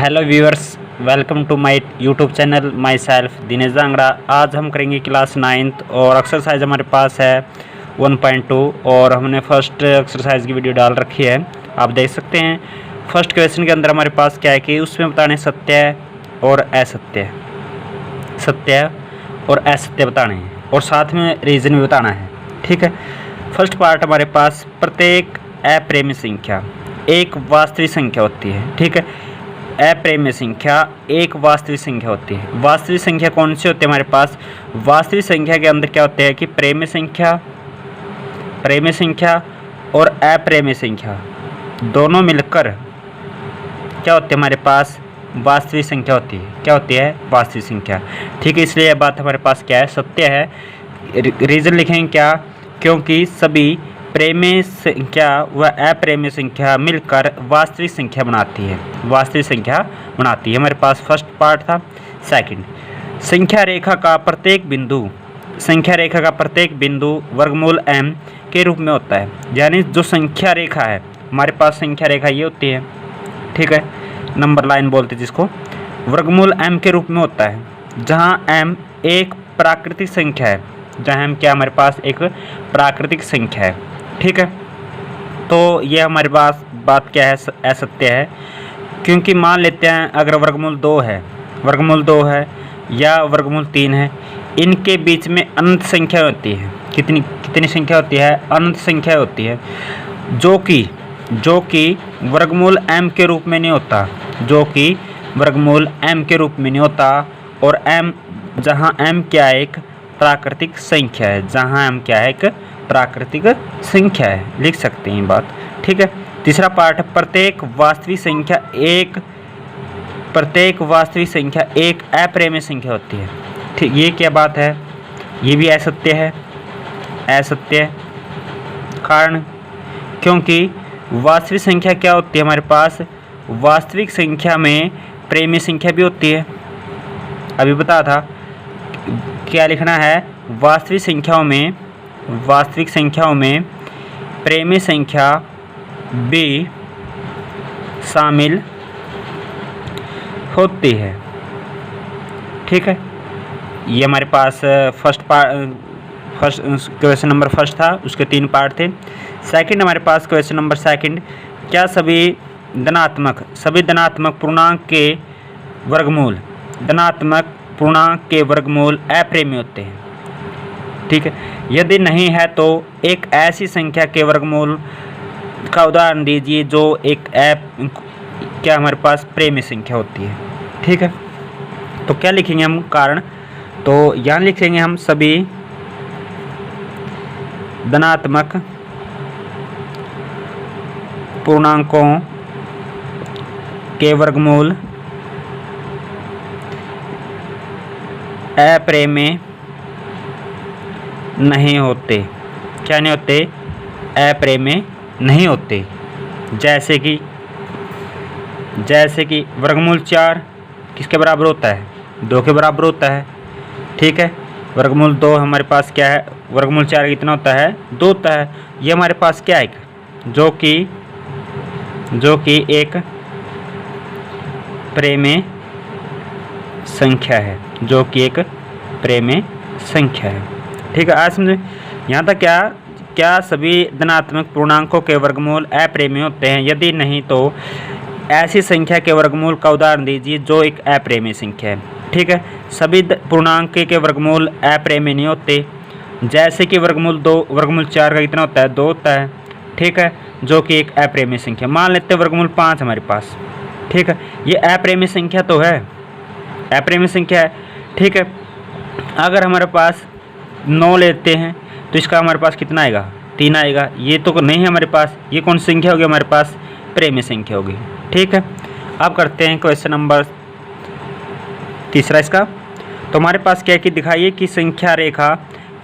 Hello viewers, welcome to my YouTube channel myself Dinesh Jangra. आज हम करेंगे क्लास 9th और एक्सरसाइज हमारे पास है 1.2 और हमने फर्स्ट एक्सरसाइज की वीडियो डाल रखी है, आप देख सकते हैं। फर्स्ट क्वेश्चन के अंदर हमारे पास क्या है कि उसमें बताने सत्य और असत्य, सत्य और असत्य बताने हैं और साथ में रीज़न भी बताना है। ठीक है, फर्स्ट पार्ट हमारे पास प्रत्येक अप्रेम्य संख्या एक वास्तविक संख्या होती है। ठीक है, अप्रेम्य संख्या एक वास्तविक संख्या होती है। वास्तविक संख्या कौन सी होती है हमारे पास? वास्तविक संख्या के अंदर क्या होते हैं कि प्रेम्य संख्या और अप्रेम्य संख्या दोनों मिलकर क्या होती है हमारे पास? वास्तविक संख्या होती है। क्या होती है? वास्तविक संख्या। ठीक है, इसलिए यह बात हमारे पास क्या है? सत्य है। रीज़न लिखेंगे क्या? क्योंकि सभी प्रेम्य संख्या व अप्रेम्य संख्या मिलकर वास्तविक संख्या बनाती है, वास्तविक संख्या बनाती है। हमारे पास फर्स्ट पार्ट था। सेकंड, संख्या रेखा का प्रत्येक बिंदु वर्गमूल m के रूप में होता है। यानी जो संख्या रेखा है हमारे पास, संख्या रेखा ये होती है। ठीक है, नंबर लाइन बोलते हैं जिसको, वर्गमूल m के रूप में होता है, जहाँ m एक प्राकृतिक संख्या है। जहाँ m क्या हमारे पास? एक प्राकृतिक संख्या है। ठीक है, तो ये हमारे पास बात क्या है? असत्य है। क्योंकि मान लेते हैं अगर वर्गमूल 2 है या वर्गमूल 3 है, इनके बीच में अनंत संख्या होती है। कितनी संख्या होती है? अनंत संख्या होती है, जो कि वर्गमूल m के रूप में नहीं होता, और m जहाँ m क्या है? एक प्राकृतिक संख्या है, प्राकृतिक संख्या है, लिख सकते हैं बात। ठीक है, तीसरा पार्ट, प्रत्येक वास्तविक संख्या एक अप्रेम्य संख्या होती है। ठीक, ये क्या बात है? ये भी असत्य है। कारण क्योंकि वास्तविक संख्या क्या होती है हमारे पास? वास्तविक संख्या में प्रेम्य संख्या भी होती है। अभी बता था क्या लिखना है? वास्तविक संख्याओं में प्रेम्य संख्या भी शामिल होती है। ठीक है, ये हमारे पास फर्स्ट क्वेश्चन नंबर फर्स्ट था, उसके 3 पार्ट थे। सेकंड हमारे पास क्वेश्चन नंबर सेकंड, क्या सभी धनात्मक पूर्णांक के वर्गमूल अप्रेम्य होते हैं? ठीक है, यदि नहीं है तो एक ऐसी संख्या के वर्गमूल का उदाहरण दीजिए जो एक क्या हमारे पास प्रेम्य संख्या होती है। ठीक है, तो क्या लिखेंगे हम? कारण तो यहाँ लिखेंगे हम सभी धनात्मक पूर्णांकों के वर्गमूल अप्रेम्य नहीं होते। क्या नहीं होते? अप्रेम्य नहीं होते। जैसे कि वर्गमूल 4 किसके बराबर होता है? 2 के बराबर होता है। ठीक है, वर्गमूल 2 हमारे पास क्या है? वर्गमूल 4 कितना होता है? 2 होता है। ये हमारे पास क्या है? जो कि एक प्रेम्य संख्या है। ठीक है, आज समझे यहाँ तक। क्या सभी धनात्मक पूर्णांकों के वर्गमूल अप्रेम्य होते हैं? यदि नहीं तो ऐसी संख्या के वर्गमूल का उदाहरण दीजिए जो एक अप्रेम्य संख्या है। ठीक है, सभी पूर्णांक के वर्गमूल अप्रेम्य नहीं होते। जैसे कि वर्गमूल 4 का कितना होता है? 2 होता है। ठीक है, जो कि एक अप्रेम्य संख्या। मान लेते हैं वर्गमूल 5 हमारे पास। ठीक है, ये अप्रेम्य संख्या तो है, अप्रेम्य संख्या है। ठीक है, अगर हमारे पास 9 लेते हैं तो इसका हमारे पास कितना आएगा? 3 आएगा। ये तो नहीं है हमारे पास, ये कौन सी संख्या होगी हमारे पास? प्रेम्य संख्या होगी। ठीक है, अब करते हैं क्वेश्चन नंबर तीसरा इसका। तो हमारे पास क्या है कि दिखाइए कि संख्या रेखा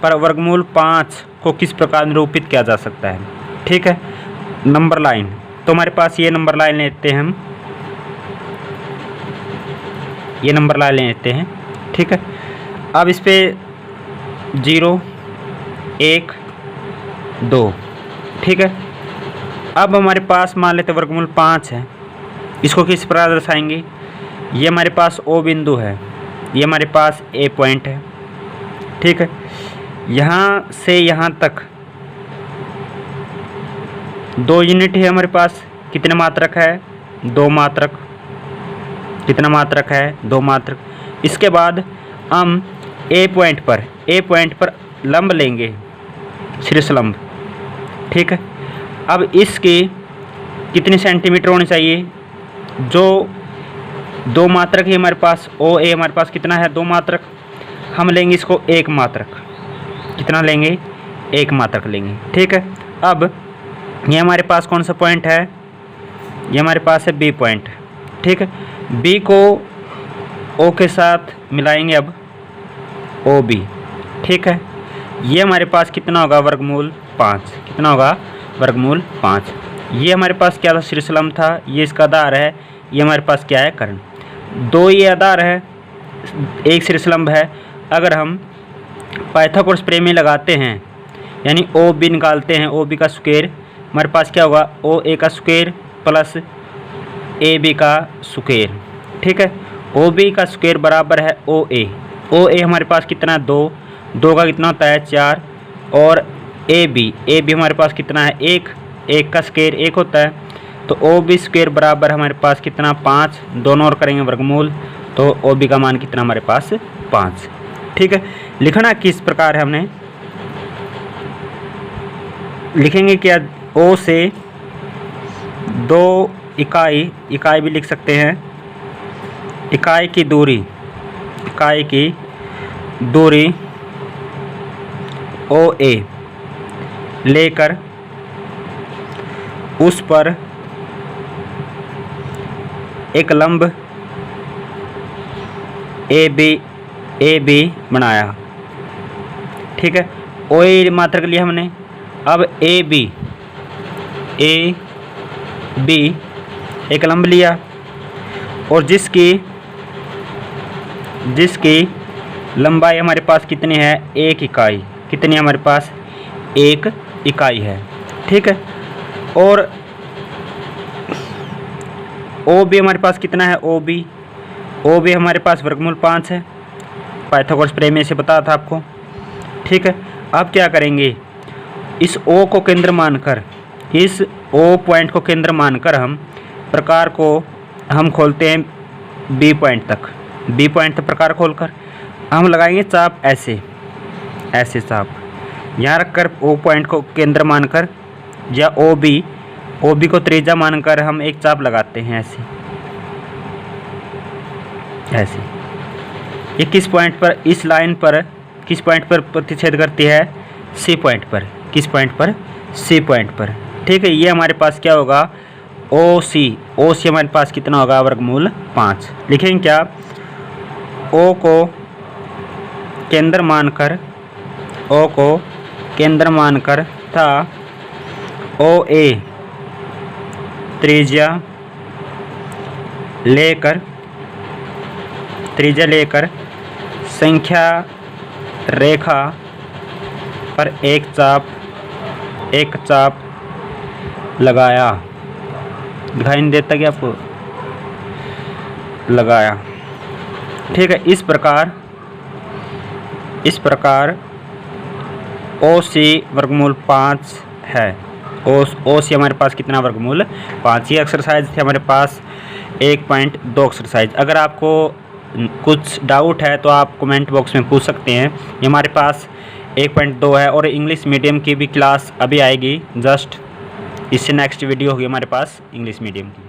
पर वर्गमूल 5 को किस प्रकार निरूपित किया जा सकता है। ठीक है, नंबर लाइन, तो हमारे पास ये नंबर लाइन लेते हैं हम, ये नंबर लाइन लेते हैं। ठीक है, अब इस पे 0 1 2। ठीक है, अब हमारे पास मान लेते वर्गमूल 5 है, इसको किस प्रकार दर्शाएंगे? ये हमारे पास ओ बिंदु है, ये हमारे पास ए पॉइंट है, ठीक है। यहाँ से यहाँ तक 2 यूनिट है हमारे पास, कितने मात्रक है 2 मात्रक, कितना मात्रक है 2 मात्रक। इसके बाद हम ए पॉइंट पर लंब लेंगे, शीर्ष लंब, ठीक है। अब इसकी कितनी सेंटीमीटर होनी चाहिए, जो 2 मात्रक है हमारे पास, ओ ए हमारे पास कितना है 2 मात्रक, हम लेंगे इसको 1 मात्रक, कितना लेंगे 1 मात्रक लेंगे, ठीक है। अब ये हमारे पास कौन सा पॉइंट है, ये हमारे पास है बी पॉइंट, ठीक है। बी को ओ के साथ मिलाएंगे अब ओ बी, ठीक है। ये हमारे पास कितना होगा वर्गमूल 5, कितना होगा वर्गमूल 5। ये हमारे पास क्या था शीर्ष लंब था, ये इसका आधार है, ये हमारे पास क्या है कर्ण, 2 ये आधार है, 1 शीर्ष लंब है। अगर हम पाइथागोरस प्रमेय लगाते हैं यानी ओ बी निकालते हैं, ओ बी का स्क्वायर, हमारे पास क्या होगा ओ ए का स्क्वायर प्लस ए बी का स्क्वायर, ठीक है। ओ बी का स्क्वायर बराबर है ओ ए हमारे पास कितना है 2 का कितना होता है 4, और ए बी हमारे पास कितना है 1 का स्क्वायर 1 होता है, तो ओ बी स्क्वायर बराबर हमारे पास कितना 5, दोनों और करेंगे वर्गमूल, तो ओ बी का मान कितना हमारे पास 5, ठीक है। लिखना किस प्रकार है, हमने लिखेंगे क्या, ओ से 2 इकाई भी लिख सकते हैं, इकाई की दूरी ओ ए लेकर उस पर एक लंब ए बी बनाया, ठीक है। ओ ए मात्रक लिया हमने, अब ए बी एक लंब लिया और जिसकी लंबाई हमारे पास कितनी है 1 इकाई, कितनी हमारे पास 1 इकाई है, ठीक है। और ओ बी हमारे पास कितना है ओ बी हमारे पास वर्गमूल 5 है, पाइथागोरस प्रमेय से बताया था आपको, ठीक है। अब क्या करेंगे, इस ओ को केंद्र मानकर, इस ओ पॉइंट को केंद्र मानकर हम प्रकार को हम खोलते हैं बी पॉइंट तक प्रकार खोलकर हम लगाएंगे चाप, ऐसे चाप यहाँ रखकर ओ पॉइंट को केंद्र मानकर, या ओ बी को त्रिज्या मानकर हम एक चाप लगाते हैं ऐसे। ये किस पॉइंट पर, इस लाइन पर किस पॉइंट पर प्रतिच्छेद करती है, सी पॉइंट पर, किस पॉइंट पर, सी पॉइंट पर, ठीक है। ये हमारे पास क्या होगा ओ सी हमारे पास कितना होगा वर्गमूल 5। लिखेंगे क्या, ओ को केंद्र मानकर था ओ ए त्रिज्या संख्या रेखा पर एक चाप लगाया, दिखाई नहीं देता क्या आपको, लगाया, ठीक है। इस प्रकार ओ सी वर्गमूल 5 है, ओ सी हमारे पास कितना वर्गमूल 5। ये एक्सरसाइज थी हमारे पास 1.2 एक्सरसाइज। अगर आपको कुछ डाउट है तो आप कमेंट बॉक्स में पूछ सकते हैं। ये हमारे पास 1.2 है और इंग्लिश मीडियम की भी क्लास अभी आएगी, जस्ट इससे नेक्स्ट वीडियो होगी हमारे पास इंग्लिश मीडियम की।